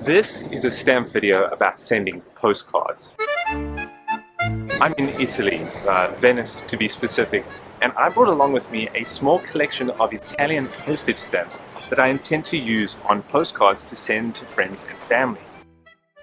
This is a stamp video about sending postcards. I'm in Italy, Venice to be specific, and I brought along with me a small collection of Italian postage stamps that I intend to use on postcards to send to friends and family.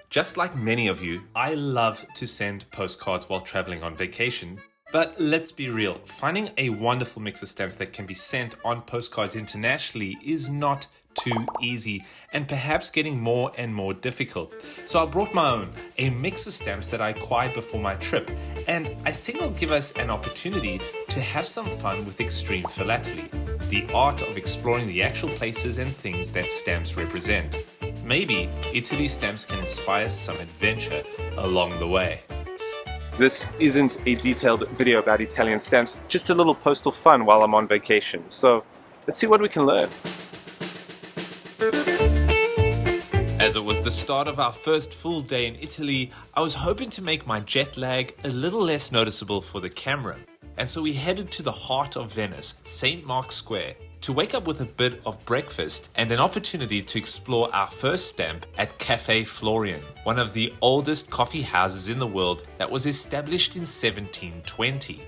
Just like many of you, I love to send postcards while traveling on vacation. But let's be real, finding a wonderful mix of stamps that can be sent on postcards internationally is not too easy, and perhaps getting more and more difficult. So I brought my own, a mix of stamps that I acquired before my trip, and I think it'll give us an opportunity to have some fun with Xtremephilately, the art of exploring the actual places and things that stamps represent. Maybe Italy stamps can inspire some adventure along the way. This isn't a detailed video about Italian stamps, just a little postal fun while I'm on vacation. So let's see what we can learn. As it was the start of our first full day in Italy, I was hoping to make my jet lag a little less noticeable for the camera. And so we headed to the heart of Venice, St. Mark's Square, to wake up with a bit of breakfast and an opportunity to explore our first stamp at Cafe Florian, one of the oldest coffee houses in the world that was established in 1720.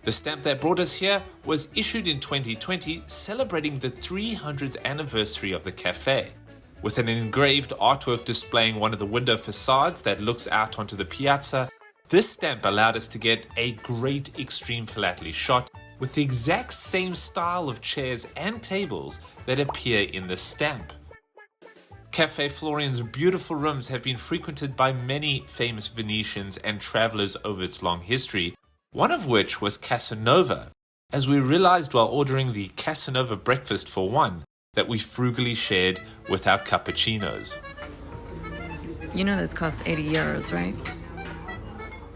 The stamp that brought us here was issued in 2020, celebrating the 300th anniversary of the cafe. With an engraved artwork displaying one of the window facades that looks out onto the piazza, this stamp allowed us to get a great Xtremephilately shot with the exact same style of chairs and tables that appear in the stamp. Cafe Florian's beautiful rooms have been frequented by many famous Venetians and travelers over its long history, one of which was Casanova, as we realized while ordering the Casanova breakfast for one that we frugally shared with our cappuccinos. You know this costs 80 euros, right?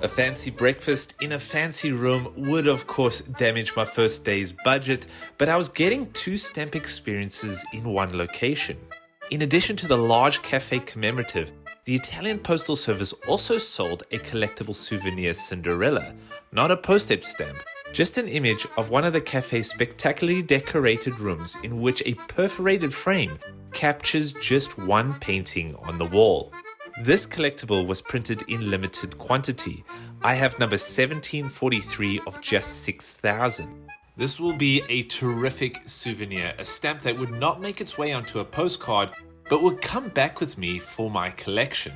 A fancy breakfast in a fancy room would of course damage my first day's budget, but I was getting two stamp experiences in one location. In addition to the large cafe commemorative, the Italian Postal Service also sold a collectible souvenir Cinderella, not a postage stamp, just an image of one of the cafe's spectacularly decorated rooms in which a perforated frame captures just one painting on the wall. This collectible was printed in limited quantity. I have number 1743 of just 6,000. This will be a terrific souvenir, a stamp that would not make its way onto a postcard, but would come back with me for my collection.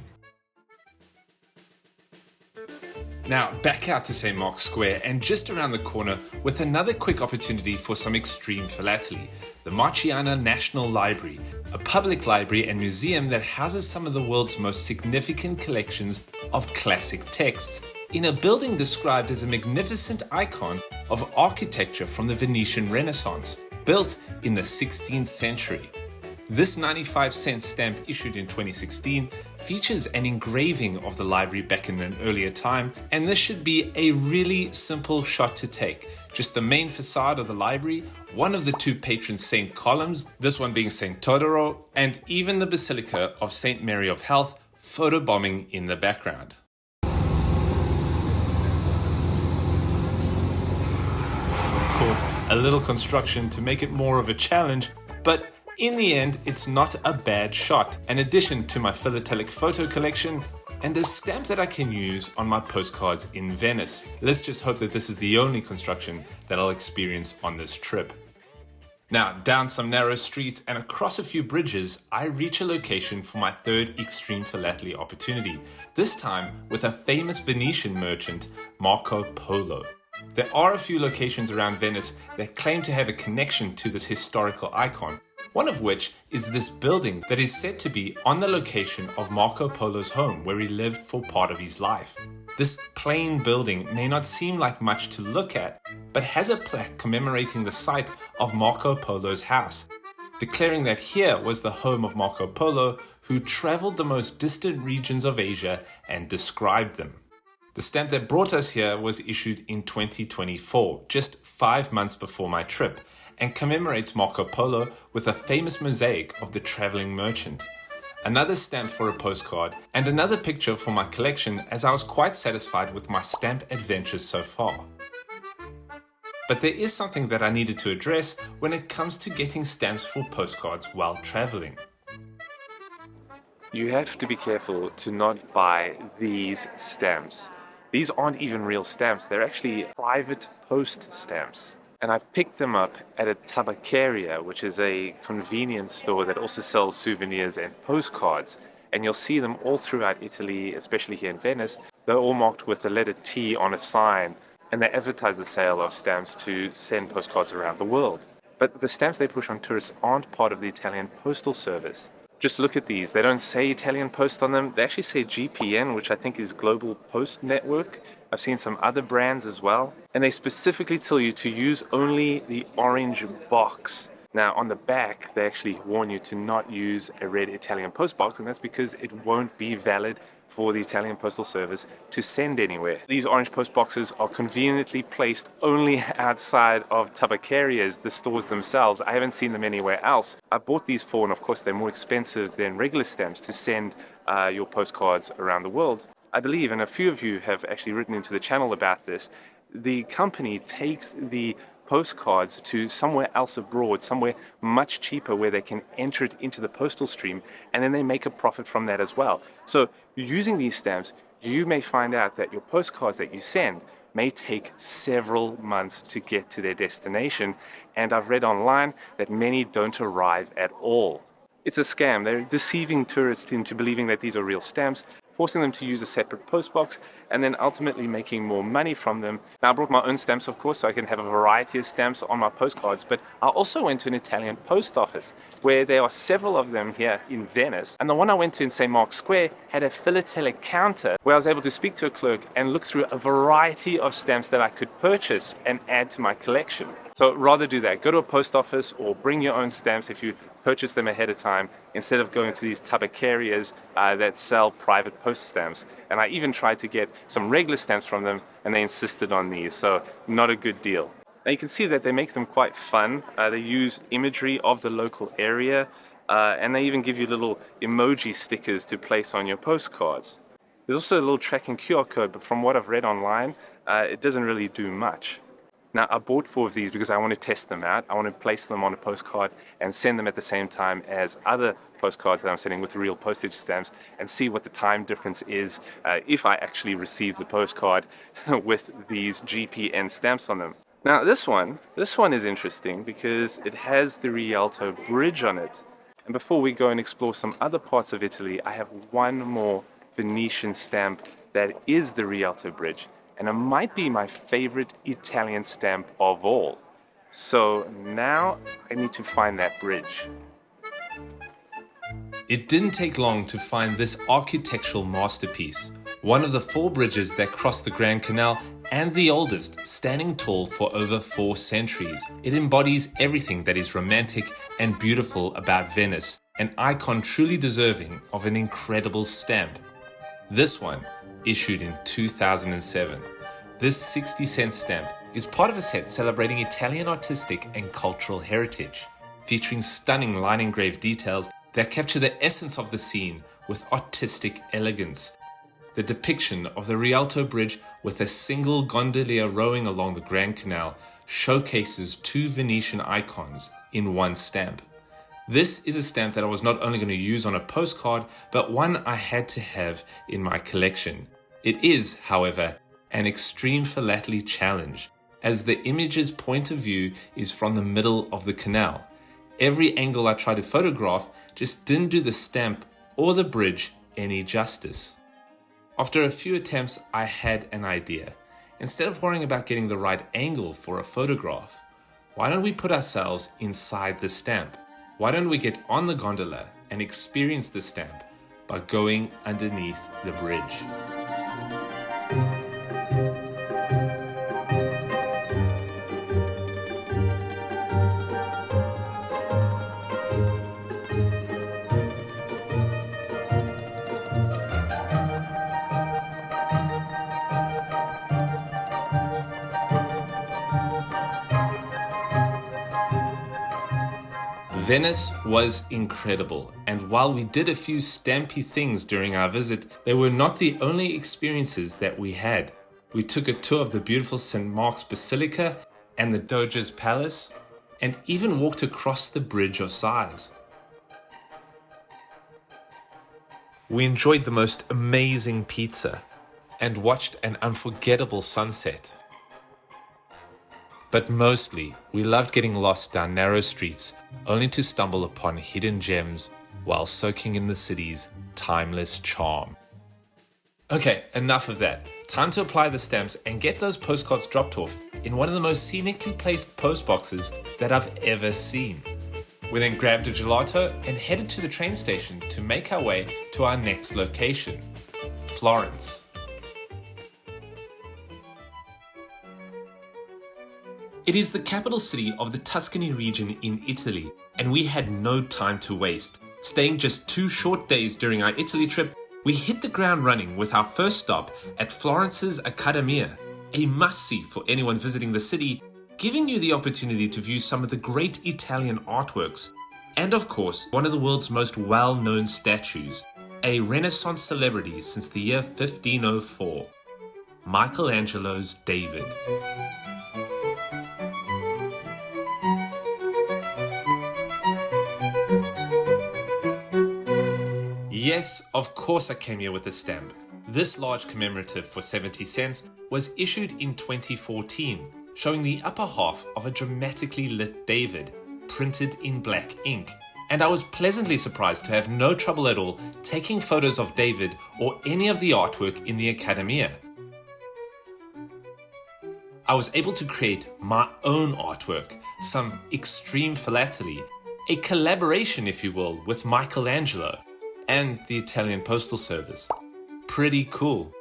Now, back out to St. Mark's Square and just around the corner with another quick opportunity for some Xtremephilately, the Marciana National Library, a public library and museum that houses some of the world's most significant collections of classic texts, in a building described as a magnificent icon of architecture from the Venetian Renaissance, built in the 16th century. This 95-cent stamp issued in 2016 features an engraving of the library back in an earlier time, and this should be a really simple shot to take. Just the main facade of the library, one of the two patron saint columns, this one being Saint Todoro, and even the Basilica of Saint Mary of Health photobombing in the background. Of course, a little construction to make it more of a challenge, but in the end, it's not a bad shot, an addition to my philatelic photo collection and a stamp that I can use on my postcards in Venice. Let's just hope that this is the only construction that I'll experience on this trip. Now, down some narrow streets and across a few bridges, I reach a location for my third Xtremephilately opportunity, this time with a famous Venetian merchant, Marco Polo. There are a few locations around Venice that claim to have a connection to this historical icon, one of which is this building that is said to be on the location of Marco Polo's home where he lived for part of his life. This plain building may not seem like much to look at, but has a plaque commemorating the site of Marco Polo's house, declaring that here was the home of Marco Polo, who traveled the most distant regions of Asia and described them. The stamp that brought us here was issued in 2024, just 5 months before my trip, and commemorates Marco Polo with a famous mosaic of the traveling merchant. Another stamp for a postcard, and another picture for my collection, as I was quite satisfied with my stamp adventures so far. But there is something that I needed to address when it comes to getting stamps for postcards while traveling. You have to be careful to not buy these stamps. These aren't even real stamps, they're actually private post stamps. And I picked them up at a tabacceria, which is a convenience store that also sells souvenirs and postcards. And you'll see them all throughout Italy, especially here in Venice. They're all marked with the letter T on a sign, and they advertise the sale of stamps to send postcards around the world. But the stamps they push on tourists aren't part of the Italian postal service. Just look at these. They don't say Italian Post on them. They actually say GPN, which I think is Global Post Network. I've seen some other brands as well. And they specifically tell you to use only the orange box. Now, on the back, they actually warn you to not use a red Italian post box, and that's because it won't be valid for the Italian Postal Service to send anywhere. These orange post boxes are conveniently placed only outside of tabaccerias, the stores themselves. I haven't seen them anywhere else. I bought these for, and of course they're more expensive than regular stamps to send your postcards around the world. I believe, and a few of you have actually written into the channel about this, the company takes the postcards to somewhere else abroad, somewhere much cheaper where they can enter it into the postal stream, and then they make a profit from that as well. So using these stamps, you may find out that your postcards that you send may take several months to get to their destination, and I've read online that many don't arrive at all. It's a scam. They're deceiving tourists into believing that these are real stamps, forcing them to use a separate postbox, and then ultimately making more money from them. Now, I brought my own stamps, of course, so I can have a variety of stamps on my postcards, but I also went to an Italian post office where there are several of them here in Venice, and the one I went to in St. Mark's Square had a philatelic counter where I was able to speak to a clerk and look through a variety of stamps that I could purchase and add to my collection. So rather do that. Go to a post office or bring your own stamps if you purchase them ahead of time, instead of going to these tabaccerias that sell private post stamps. And I even tried to get some regular stamps from them, and they insisted on these, so not a good deal. Now you can see that they make them quite fun. They use imagery of the local area, and they even give you little emoji stickers to place on your postcards. There's also a little tracking QR code, but from what I've read online, it doesn't really do much. Now, I bought 4 of these because I want to test them out. I want to place them on a postcard and send them at the same time as other postcards that I'm sending with real postage stamps, and see what the time difference is if I actually receive the postcard with these GPN stamps on them. Now, this one is interesting because it has the Rialto Bridge on it. And before we go and explore some other parts of Italy, I have one more Venetian stamp that is the Rialto Bridge. And it might be my favorite Italian stamp of all. So now I need to find that bridge. It didn't take long to find this architectural masterpiece, one of the 4 bridges that cross the Grand Canal and the oldest, standing tall for over 4 centuries. It embodies everything that is romantic and beautiful about Venice, an icon truly deserving of an incredible stamp. This one, issued in 2007. This 60-cent stamp is part of a set celebrating Italian artistic and cultural heritage, featuring stunning line engraved details that capture the essence of the scene with artistic elegance. The depiction of the Rialto Bridge with a single gondolier rowing along the Grand Canal showcases 2 Venetian icons in one stamp. This is a stamp that I was not only going to use on a postcard, but one I had to have in my collection. It is, however, an Xtremephilately challenge, as the image's point of view is from the middle of the canal. Every angle I tried to photograph just didn't do the stamp or the bridge any justice. After a few attempts, I had an idea. Instead of worrying about getting the right angle for a photograph, why don't we put ourselves inside the stamp? Why don't we get on the gondola and experience the stamp by going underneath the bridge? Venice was incredible, and while we did a few stampy things during our visit, they were not the only experiences that we had. We took a tour of the beautiful St. Mark's Basilica and the Doge's Palace, and even walked across the Bridge of Sighs. We enjoyed the most amazing pizza and watched an unforgettable sunset. But mostly, we loved getting lost down narrow streets only to stumble upon hidden gems while soaking in the city's timeless charm. Okay, enough of that. Time to apply the stamps and get those postcards dropped off in one of the most scenically placed post boxes that I've ever seen. We then grabbed a gelato and headed to the train station to make our way to our next location, Florence. It is the capital city of the Tuscany region in Italy, and we had no time to waste. Staying just 2 short days during our Italy trip, we hit the ground running with our first stop at Florence's Accademia, a must-see for anyone visiting the city, giving you the opportunity to view some of the great Italian artworks, and of course, one of the world's most well-known statues, a Renaissance celebrity since the year 1504, Michelangelo's David. Yes, of course I came here with a stamp. This large commemorative for 70 cents was issued in 2014, showing the upper half of a dramatically lit David, printed in black ink. And I was pleasantly surprised to have no trouble at all taking photos of David or any of the artwork in the Accademia. I was able to create my own artwork, some Xtremephilately, a collaboration, if you will, with Michelangelo and the Italian Postal Service. Pretty cool.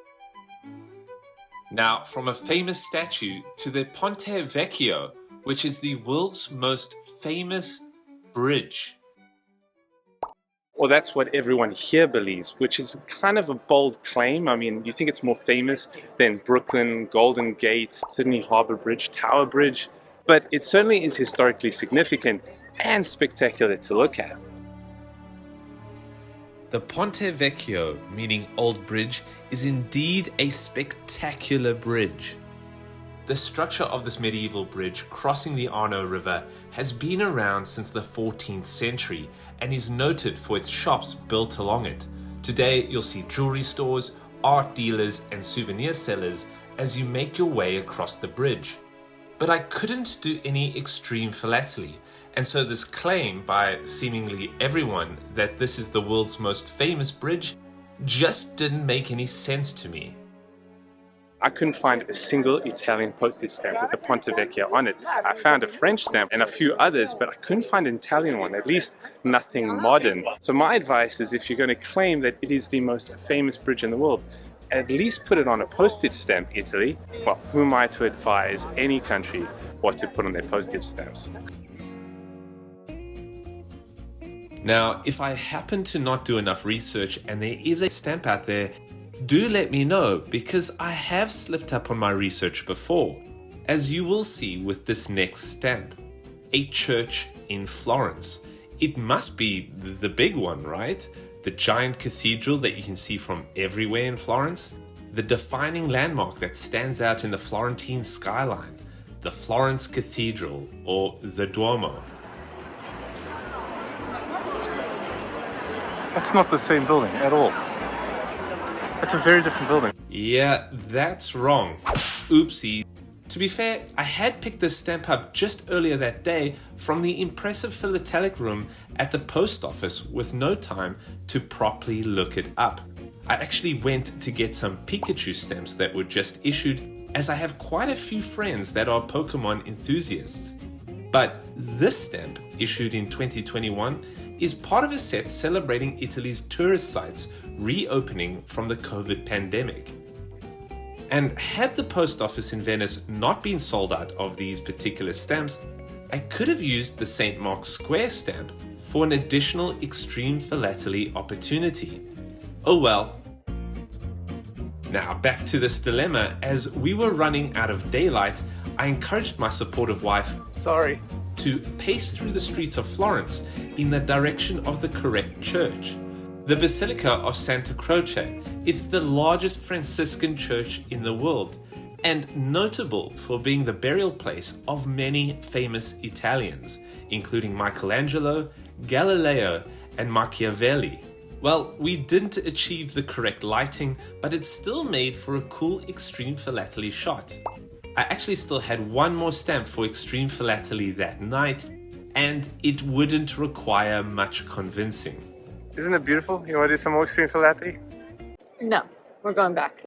Now, from a famous statue to the Ponte Vecchio, which is the world's most famous bridge. Or that's what everyone here believes, which is kind of a bold claim. I mean, you think it's more famous than Brooklyn, Golden Gate, Sydney Harbour Bridge, Tower Bridge, but it certainly is historically significant and spectacular to look at. The Ponte Vecchio, meaning Old Bridge, is indeed a spectacular bridge. The structure of this medieval bridge crossing the Arno River has been around since the 14th century and is noted for its shops built along it. Today, you'll see jewelry stores, art dealers, and souvenir sellers as you make your way across the bridge. But I couldn't do any Xtremephilately, and so this claim by seemingly everyone that this is the world's most famous bridge just didn't make any sense to me. I couldn't find a single Italian postage stamp with the Ponte Vecchio on it. I found a French stamp and a few others, but I couldn't find an Italian one, at least nothing modern. So my advice is, if you're going to claim that it is the most famous bridge in the world, at least put it on a postage stamp, Italy. Well, who am I to advise any country what to put on their postage stamps? Now, if I happen to not do enough research and there is a stamp out there, do let me know, because I have slipped up on my research before, as you will see with this next stamp. A church in Florence. It must be the big one, right? The giant cathedral that you can see from everywhere in Florence. The defining landmark that stands out in the Florentine skyline. The Florence Cathedral, or the Duomo. That's not the same building at all. That's a very different building. Yeah, that's wrong. Oopsie. To be fair, I had picked this stamp up just earlier that day from the impressive philatelic room at the post office with no time to properly look it up. I actually went to get some Pikachu stamps that were just issued, as I have quite a few friends that are Pokemon enthusiasts. But this stamp, issued in 2021, is part of a set celebrating Italy's tourist sites reopening from the COVID pandemic. And had the post office in Venice not been sold out of these particular stamps, I could have used the St. Mark's Square stamp for an additional Xtremephilately opportunity. Oh well. Now back to this dilemma. As we were running out of daylight, I encouraged my supportive wife, to pace through the streets of Florence in the direction of the correct church. The Basilica of Santa Croce. It's the largest Franciscan church in the world, and notable for being the burial place of many famous Italians, including Michelangelo, Galileo, and Machiavelli. Well, we didn't achieve the correct lighting, but it still made for a cool Xtremephilately shot. I actually still had one more stamp for Xtremephilately that night, and it wouldn't require much convincing. Isn't it beautiful? You want to do some more Xtremephilately? No, we're going back.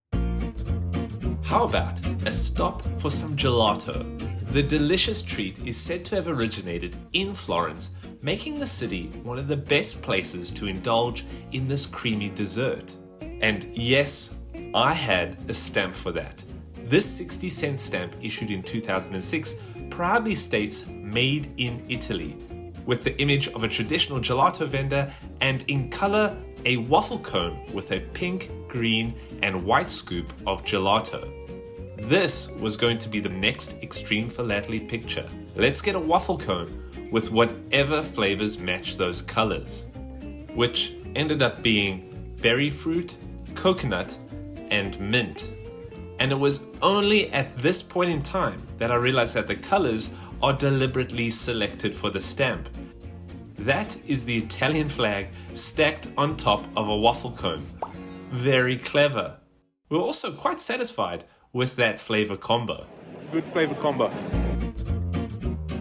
How about a stop for some gelato? The delicious treat is said to have originated in Florence, making the city one of the best places to indulge in this creamy dessert. And yes, I had a stamp for that. This 60-cent stamp issued in 2006 proudly states "Made in Italy," with the image of a traditional gelato vendor and in color a waffle cone with a pink, green and white scoop of gelato. This was going to be the next Xtremephilately picture. Let's get a waffle cone with whatever flavors match those colors, which ended up being berry fruit, coconut and mint. And it was only at this point in time that I realized that the colors are deliberately selected for the stamp. That is the Italian flag stacked on top of a waffle cone. Very clever. We're also quite satisfied with that flavor combo. Good flavor combo.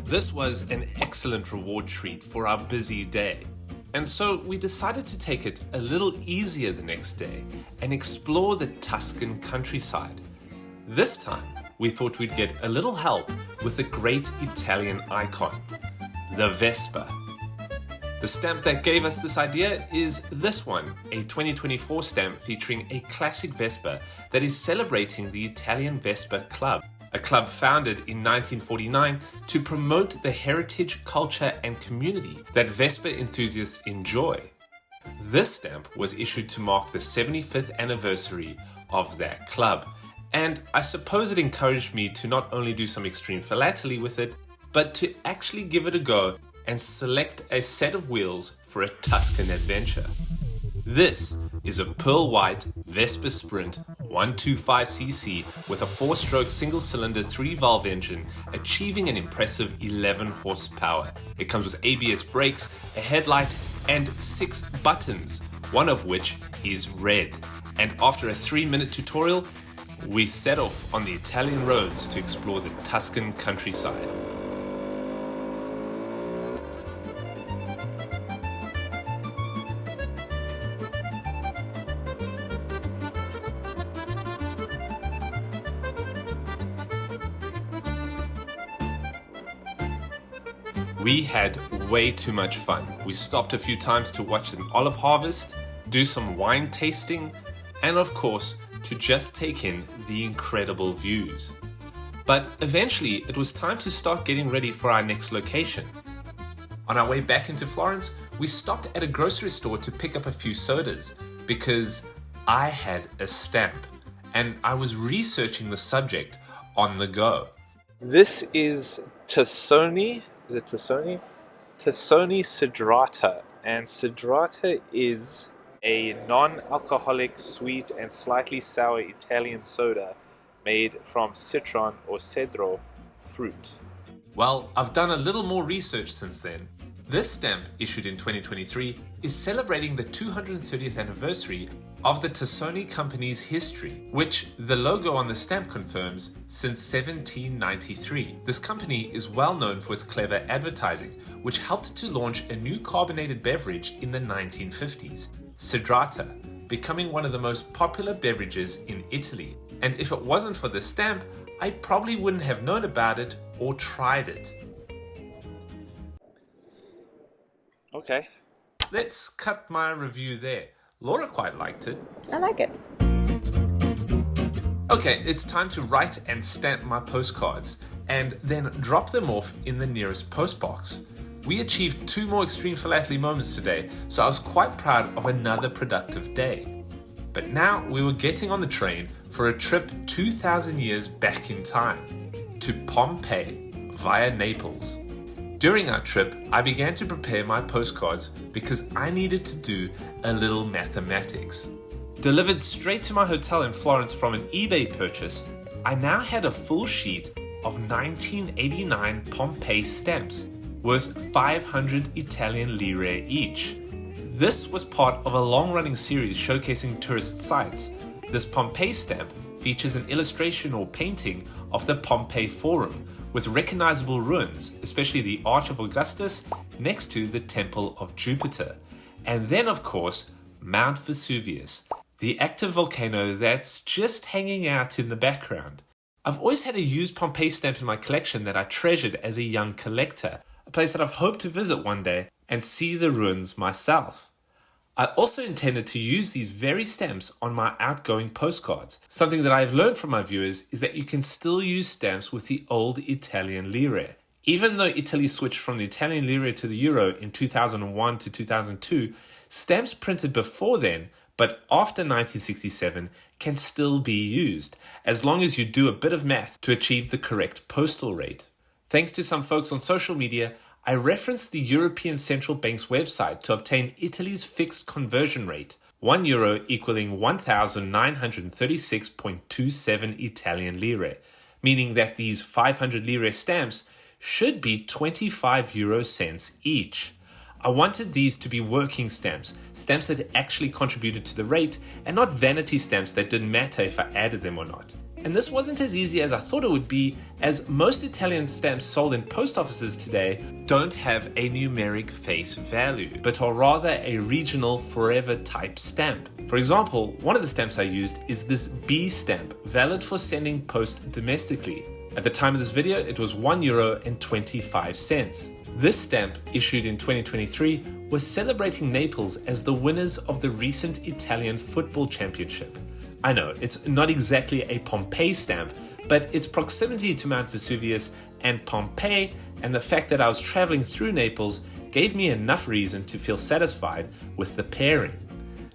This was an excellent reward treat for our busy day. And so we decided to take it a little easier the next day and explore the Tuscan countryside. This time, we thought we'd get a little help with a great Italian icon, the Vespa. The stamp that gave us this idea is this one, a 2024 stamp featuring a classic Vespa that is celebrating the Italian Vespa Club, a club founded in 1949 to promote the heritage, culture and community that Vespa enthusiasts enjoy. This stamp was issued to mark the 75th anniversary of that club, and I suppose it encouraged me to not only do some Xtremephilately with it, but to actually give it a go and select a set of wheels for a Tuscan adventure. This is a pearl white Vespa Sprint 125cc with a 4-stroke single-cylinder 3-valve engine achieving an impressive 11 horsepower. It comes with ABS brakes, a headlight and 6 buttons, one of which is red. And after a 3-minute tutorial, we set off on the Italian roads to explore the Tuscan countryside. We had way too much fun. We stopped a few times to watch an olive harvest, do some wine tasting, and of course, to just take in the incredible views. But eventually, it was time to start getting ready for our next location. On our way back into Florence, we stopped at a grocery store to pick up a few sodas because I had a stamp and I was researching the subject on the go. This is Tassoni. Is it Tassoni? Tassoni Sidrata. And Sidrata is a non-alcoholic, sweet and slightly sour Italian soda made from citron or cedro fruit. Well, I've done a little more research since then. This stamp, issued in 2023, is celebrating the 230th anniversary of the Tassoni Company's history, which the logo on the stamp confirms since 1793. This company is well known for its clever advertising, which helped to launch a new carbonated beverage in the 1950s, Sidrata, becoming one of the most popular beverages in Italy. And if it wasn't for this stamp, I probably wouldn't have known about it or tried it. Okay. Let's cut my review there. Laura quite liked it. I like it. Okay, it's time to write and stamp my postcards and then drop them off in the nearest postbox. We achieved 2 more Xtremephilately moments today, so I was quite proud of another productive day. But now we were getting on the train for a trip 2,000 years back in time, to Pompeii via Naples. During our trip, I began to prepare my postcards because I needed to do a little mathematics. Delivered straight to my hotel in Florence from an eBay purchase, I now had a full sheet of 1989 Pompeii stamps worth 500 Italian lire each. This was part of a long-running series showcasing tourist sites. This Pompeii stamp features an illustration or painting of the Pompeii Forum with recognizable ruins, especially the Arch of Augustus next to the Temple of Jupiter. And then, of course, Mount Vesuvius, the active volcano that's just hanging out in the background. I've always had a used Pompeii stamp in my collection that I treasured as a young collector, a place that I've hoped to visit one day and see the ruins myself. I also intended to use these very stamps on my outgoing postcards. Something that I've learned from my viewers is that you can still use stamps with the old Italian lire. Even though Italy switched from the Italian lire to the euro in 2001 to 2002, stamps printed before then, but after 1967, can still be used, as long as you do a bit of math to achieve the correct postal rate. Thanks to some folks on social media, I referenced the European Central Bank's website to obtain Italy's fixed conversion rate, €1 equaling 1,936.27 Italian lire, meaning that these 500 lire stamps should be 25 euro cents each. I wanted these to be working stamps, stamps that actually contributed to the rate, and not vanity stamps that didn't matter if I added them or not. And this wasn't as easy as I thought it would be, as most Italian stamps sold in post offices today don't have a numeric face value, but are rather a regional forever type stamp. For example, one of the stamps I used is this B stamp, valid for sending post domestically. At the time of this video, it was €1.25. This stamp, issued in 2023, was celebrating Naples as the winners of the recent Italian football championship. I know, it's not exactly a Pompeii stamp, but its proximity to Mount Vesuvius and Pompeii, and the fact that I was traveling through Naples, gave me enough reason to feel satisfied with the pairing.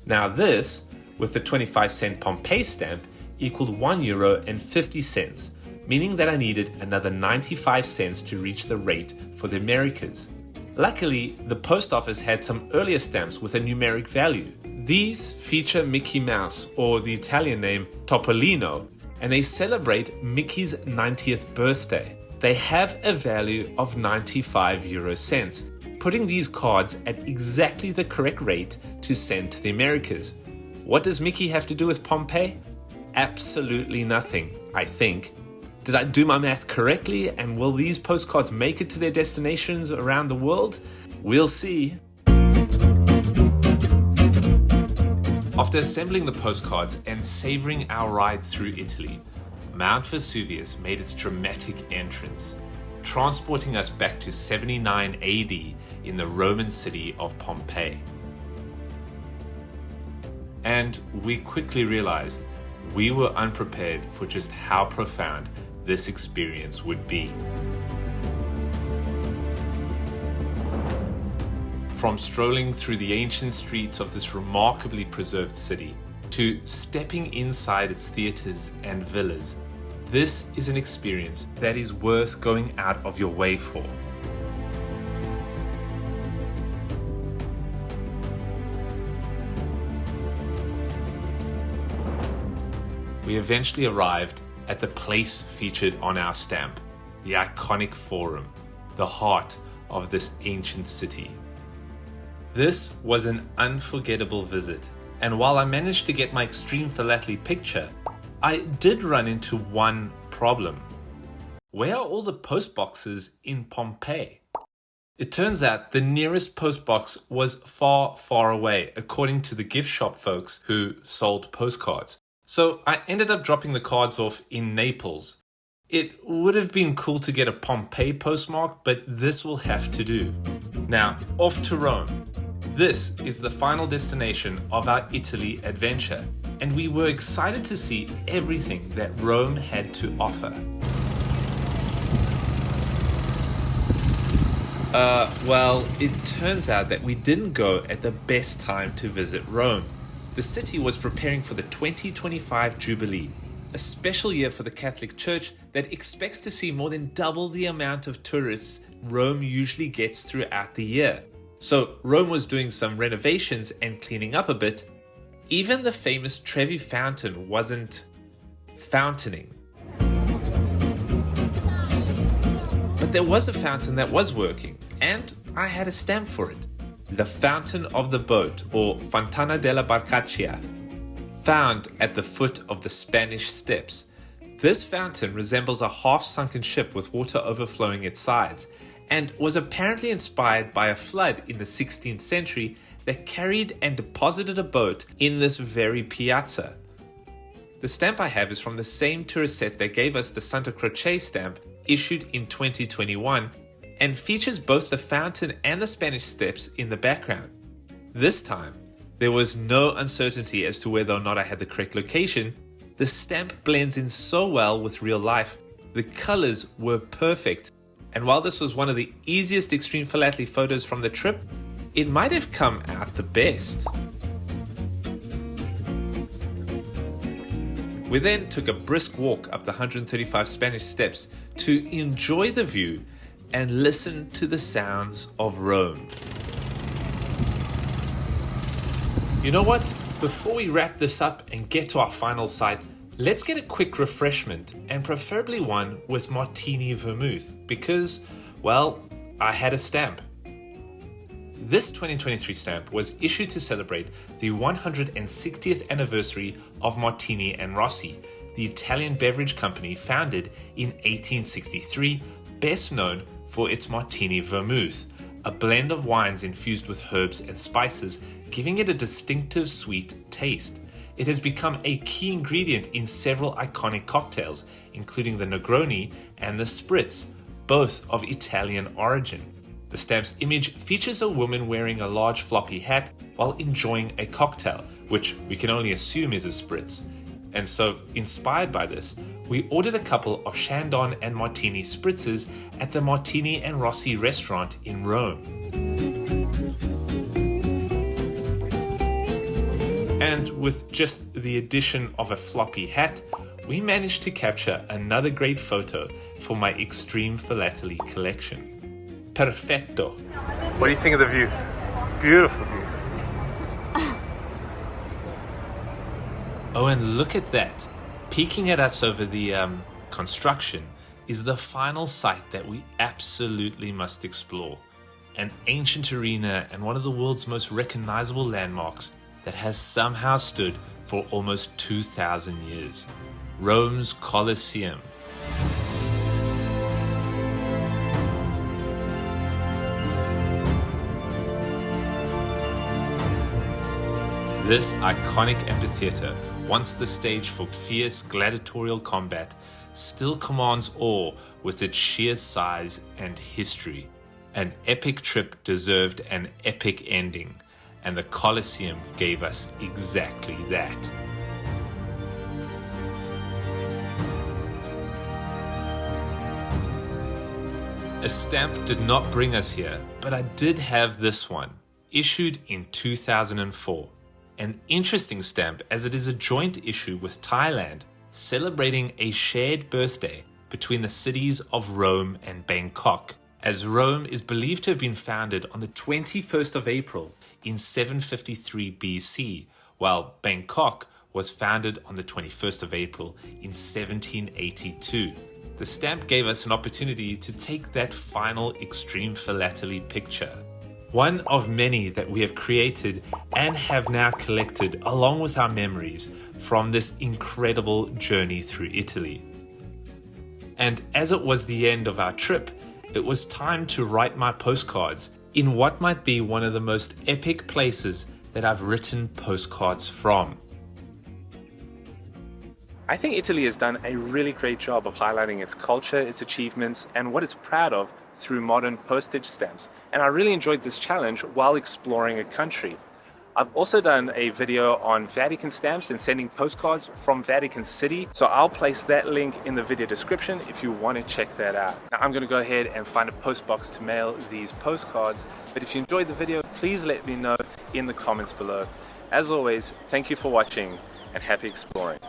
Now this, with the 25-cent Pompeii stamp, equaled €1.50, meaning that I needed another 95 cents to reach the rate for the Americas. Luckily, the post office had some earlier stamps with a numeric value. These feature Mickey Mouse, or the Italian name Topolino, and they celebrate Mickey's 90th birthday. They have a value of 95 euro cents, putting these cards at exactly the correct rate to send to the Americas. What does Mickey have to do with Pompeii? Absolutely nothing, I think. Did I do my math correctly, and will these postcards make it to their destinations around the world? We'll see. After assembling the postcards and savoring our ride through Italy, Mount Vesuvius made its dramatic entrance, transporting us back to 79 AD in the Roman city of Pompeii. And we quickly realized we were unprepared for just how profound this experience would be. From strolling through the ancient streets of this remarkably preserved city to stepping inside its theaters and villas, this is an experience that is worth going out of your way for. We eventually arrived at the place featured on our stamp, the iconic Forum, the heart of this ancient city. This was an unforgettable visit, and while I managed to get my Xtremephilately picture, I did run into one problem. Where are all the post boxes in Pompeii? It turns out the nearest post box was far, far away, according to the gift shop folks who sold postcards. So I ended up dropping the cards off in Naples. It would have been cool to get a Pompeii postmark, but this will have to do. Now, off to Rome. This is the final destination of our Italy adventure, and we were excited to see everything that Rome had to offer. Well, it turns out that we didn't go at the best time to visit Rome. The city was preparing for the 2025 Jubilee, a special year for the Catholic Church that expects to see more than double the amount of tourists Rome usually gets throughout the year. So Rome was doing some renovations and cleaning up a bit. Even the famous Trevi fountain wasn't fountaining. But there was a fountain that was working, and I had a stamp for it. the Fountain of the Boat, or Fontana de la Barcaccia, found at the foot of the Spanish Steps. This fountain resembles a half-sunken ship with water overflowing its sides, and was apparently inspired by a flood in the 16th century that carried and deposited a boat in this very piazza. The stamp I have is from the same tourist set that gave us the Santa Croce stamp issued in 2021 and features both the fountain and the Spanish Steps in the background. This time, there was no uncertainty as to whether or not I had the correct location. The stamp blends in so well with real life. The colors were perfect. And while this was one of the easiest Xtremephilately photos from the trip, it might have come out the best. We then took a brisk walk up the 135 Spanish Steps to enjoy the view and listen to the sounds of Rome. You know what? Before we wrap this up and get to our final site, let's get a quick refreshment, and preferably one with martini vermouth, because, well, I had a stamp. This 2023 stamp was issued to celebrate the 160th anniversary of Martini and Rossi, the Italian beverage company founded in 1863, best known for its martini vermouth, a blend of wines infused with herbs and spices, giving it a distinctive sweet taste. It has become a key ingredient in several iconic cocktails, including the Negroni and the Spritz, both of Italian origin. The stamp's image features a woman wearing a large floppy hat while enjoying a cocktail, which we can only assume is a Spritz. And so, inspired by this, we ordered a couple of Chandon and Martini Spritzes at the Martini and Rossi restaurant in Rome. And with just the addition of a floppy hat, we managed to capture another great photo for my Xtremephilately collection. Perfetto. What do you think of the view? Beautiful view. Oh, and look at that. Peeking at us over the construction is the final site that we absolutely must explore. An ancient arena and one of the world's most recognizable landmarks that has somehow stood for almost 2,000 years. Rome's Colosseum. This iconic amphitheater, once the stage for fierce gladiatorial combat, still commands awe with its sheer size and history. An epic trip deserved an epic ending, and the Colosseum gave us exactly that. A stamp did not bring us here, but I did have this one, issued in 2004. An interesting stamp as it is a joint issue with Thailand, celebrating a shared birthday between the cities of Rome and Bangkok, as Rome is believed to have been founded on the 21st of April in 753 BC, while Bangkok was founded on the 21st of April in 1782. The stamp gave us an opportunity to take that final Xtremephilately picture. One of many that we have created and have now collected along with our memories from this incredible journey through Italy. And as it was the end of our trip, it was time to write my postcards in what might be one of the most epic places that I've written postcards from. I think Italy has done a really great job of highlighting its culture, its achievements, and what it's proud of through modern postage stamps. And I really enjoyed this challenge while exploring a country. I've also done a video on Vatican stamps and sending postcards from Vatican City, so I'll place that link in the video description if you want to check that out. Now I'm going to go ahead and find a post box to mail these postcards, but if you enjoyed the video, please let me know in the comments below. As always, thank you for watching and happy exploring.